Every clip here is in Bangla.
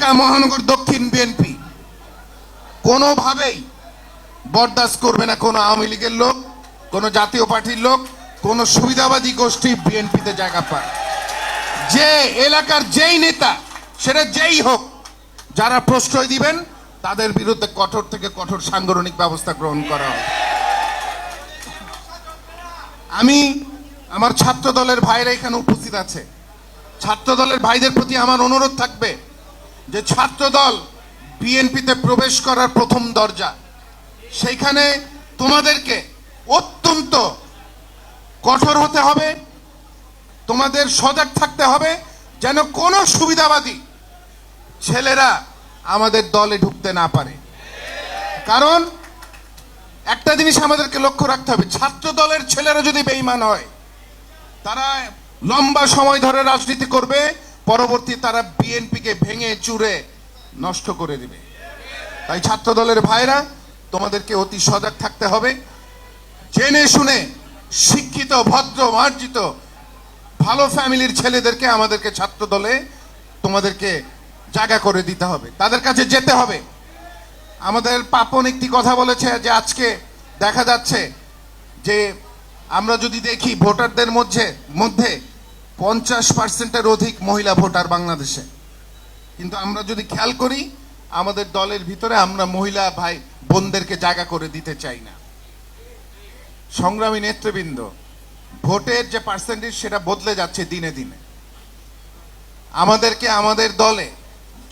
ঢাকা মহানগর দক্ষিণ বিএনপি কোনোভাবেই বরদাস্ত করবে না কোনো আওয়ামী লীগের লোক, কোনো জাতীয় পার্টির লোক, কোনো সুবিধাবাদী গোষ্ঠী বিএনপিতে জায়গা পায়। যে এলাকার যেই নেতা, সেটা যেই হোক, যারা প্রশ্রয় দিবেন তাদের বিরুদ্ধে কঠোর থেকে কঠোর সাংগঠনিক ব্যবস্থা গ্রহণ করা হবে। আমি আমার ছাত্র দলের ভাইরা এখানে উপস্থিত আছে, ছাত্র দলের ভাইদের প্রতি আমার অনুরোধ থাকবে যে ছাত্র দল বিএনপিতে প্রবেশ করার প্রথম দরজা, সেইখানে তোমাদেরকে অত্যন্ত কঠোর হতে হবে, তোমাদের সজাগ থাকতে হবে যেন কোনো সুবিধাবাদী ছেলেরা আমাদের দলে ঢুকতে না পারে। কারণ একটা জিনিস আমাদেরকে লক্ষ্য রাখতে হবে, ছাত্র দলের ছেলেরা যদি বেঈমান হয়, তারা লম্বা সময় ধরে রাজনীতি করবে, পরবর্তী তারা বিএনপিকে ভেঙে চুরে নষ্ট করে দিবে। তাই ছাত্র দলের ভাইরা তোমাদেরকে অতি সজাগ থাকতে হবে, জেনে শুনে শিক্ষিত ভদ্র মার্জিত ভালো ফ্যামিলির ছেলেদেরকে আমাদেরকে ছাত্র দলে তোমাদেরকে জায়গা করে দিতে হবে, তাদের কাছে যেতে হবে। আমাদের পাপন একটি কথা বলেছে যে আজকে দেখা যাচ্ছে যে আমরা যদি দেখি ভোটারদের মধ্যে 50%-এর অধিক মহিলা ভোটার বাংলাদেশে, কিন্তু আমরা যদি খেয়াল করি আমাদের দলের ভিতরে আমরা মহিলা ভাই বোনদেরকে জায়গা করে দিতে চাই না। সংগ্রামী নেতৃবৃন্দ, ভোটের যে পার্সেন্টেজ সেটা বদলে যাচ্ছে দিনে দিনে। আমাদেরকে আমাদের দলে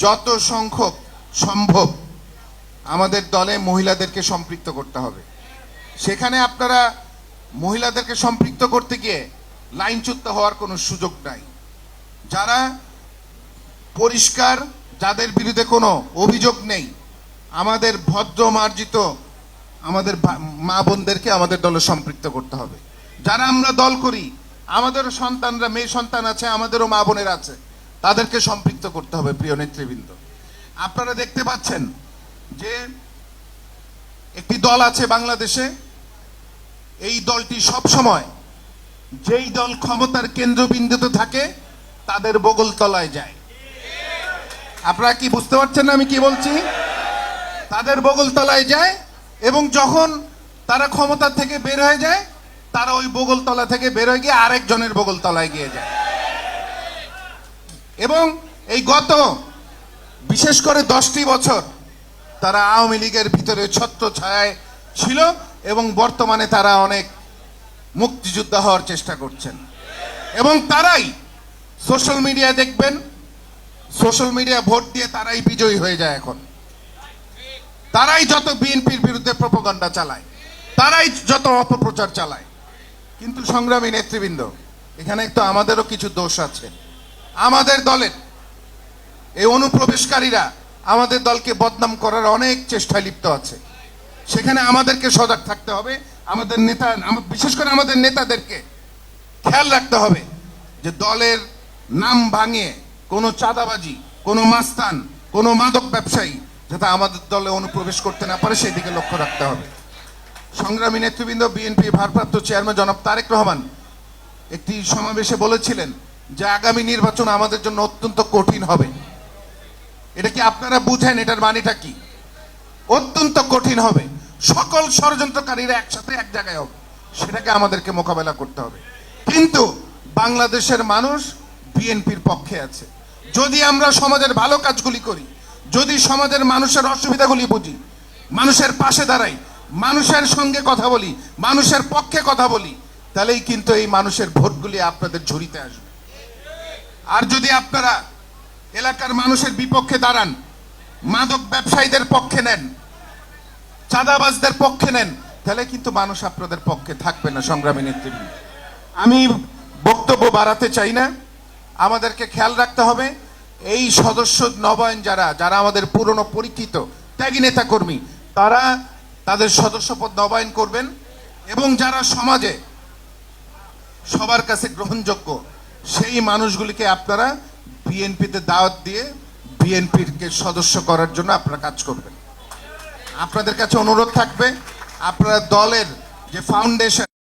যত সংখ্যক সম্ভব আমাদের দলে মহিলাদেরকে সম্পৃক্ত করতে হবে। সেখানে আপনারা মহিলাদেরকে সম্পৃক্ত করতে গিয়ে লাইনচ্যুত হওয়ার কোনো সুযোগ নাই। যারা পরিষ্কার, যাদের বিরুদ্ধে কোনো অভিযোগ নেই, আমাদের ভদ্র মার্জিত আমাদের মা বোনদেরকে আমাদের দলে সম্পৃক্ত করতে হবে। যারা আমরা দল করি, আমাদেরও সন্তানরা, মেয়ে সন্তান আছে, আমাদেরও মা বোনের আছে, তাদেরকে সম্পৃক্ত করতে হবে। প্রিয় নেতৃবৃন্দ, আপনারা দেখতে পাচ্ছেন যে একটি দল আছে বাংলাদেশে, এই দলটি সব সময় যেই দল ক্ষমতার কেন্দ্রবিন্দুতে থাকে তাদের বগল তলায় যায়। আপনারা কি বুঝতে পারছেন না আমি কি বলছি? তাদের বগল তলায় যায় এবং যখন তারা ক্ষমতা থেকে বের হয়ে যায়, তারা ওই বগল তলা থেকে বের হয়ে গিয়ে আরেকজনের বগল তলায় গিয়ে যায়। এবং এই গত বিশেষ করে 10টি বছর তারা আওয়ামী লীগের ভিতরে ছত্র ছায়ায় ছিল এবং বর্তমানে তারা অনেক মুক্তিযোদ্ধা হওয়ার চেষ্টা করছেন। এবং তারাই সোশ্যাল মিডিয়া দেখবেন, সোশ্যাল মিডিয়া ভোট দিয়ে তারাই বিজয়ী হয়ে যায়। এখন তারাই যত বিএনপির বিরুদ্ধে প্রোপাগান্ডা চালায়, তারাই যত অপপ্রচার চালায়। কিন্তু সংগ্রামী নেতৃবৃন্দ, এখানে একটু আমাদেরও কিছু দোষ আছে। আমাদের দলের এই অনুপ্রবেশকারীরা আমাদের দলকে বদনাম করার অনেক চেষ্টায় লিপ্ত আছে। সেখানে আমাদেরকে সজাগ থাকতে হবে। আমাদের নেতা, বিশেষ করে আমাদের নেতাদেরকে খেয়াল রাখতে হবে যে দলের নাম ভাঙিয়ে কোনো চাঁদাবাজি, কোনো মাস্তান, কোনো মাদক ব্যবসায়ী যাতে আমাদের দলে অনুপ্রবেশ করতে না পারে, সেই দিকে লক্ষ্য রাখতে হবে। সংগ্রামী নেতৃবৃন্দ, বিএনপি ভারপ্রাপ্ত চেয়ারম্যান জনাব তারেক রহমান একটি সমাবেশে বলেছিলেন যে আগামী নির্বাচন আমাদের জন্য অত্যন্ত কঠিন হবে। এটা কি আপনারা বুঝেন? এটার মানেটা কি? অত্যন্ত কঠিন হবে, সকল ষড়যন্ত্রকারীরা একসাথে এক জায়গায় হবে, সেটাকে আমাদেরকে মোকাবেলা করতে হবে। কিন্তু বাংলাদেশের মানুষ বিএনপির পক্ষে আছে। যদি আমরা সমাজের ভালো কাজগুলি করি, যদি সমাজের মানুষের অসুবিধাগুলি বুঝি, মানুষের পাশে দাঁড়াই, মানুষের সঙ্গে কথা বলি, মানুষের পক্ষে কথা বলি, তাহলেই কিন্তু এই মানুষের ভোটগুলি আপনাদের ঝুড়িতে আসবে। আর যদি আপনারা এলাকার মানুষের বিপক্ষে দাঁড়ান, মাদক ব্যবসায়ীদের পক্ষে নেন, চাঁদাবাজদের পক্ষে নেন, তাহলে কিন্তু মানুষ আপনাদের পক্ষে থাকবে না। সংগ্রামী নেতৃবৃন্দ, আমি বক্তব্য বাড়াতে চাই না। আমাদেরকে খেয়াল রাখতে হবে এই সদস্য নবায়ন যারা আমাদের পুরনো পরিচিত ত্যাগী নেতা কর্মী, তারা তাদের সদস্যপদ নবায়ন করবেন এবং যারা সমাজে সবার কাছে গ্রহণযোগ্য সেই মানুষগুলিকে আপনারা বিএনপিতে দাওয়াত দিয়ে বিএনপিকে সদস্য করার জন্য আপনারা কাজ করবেন। আপনাদের কাছে অনুরোধ থাকবে, আপনারা দলের যে ফাউন্ডেশন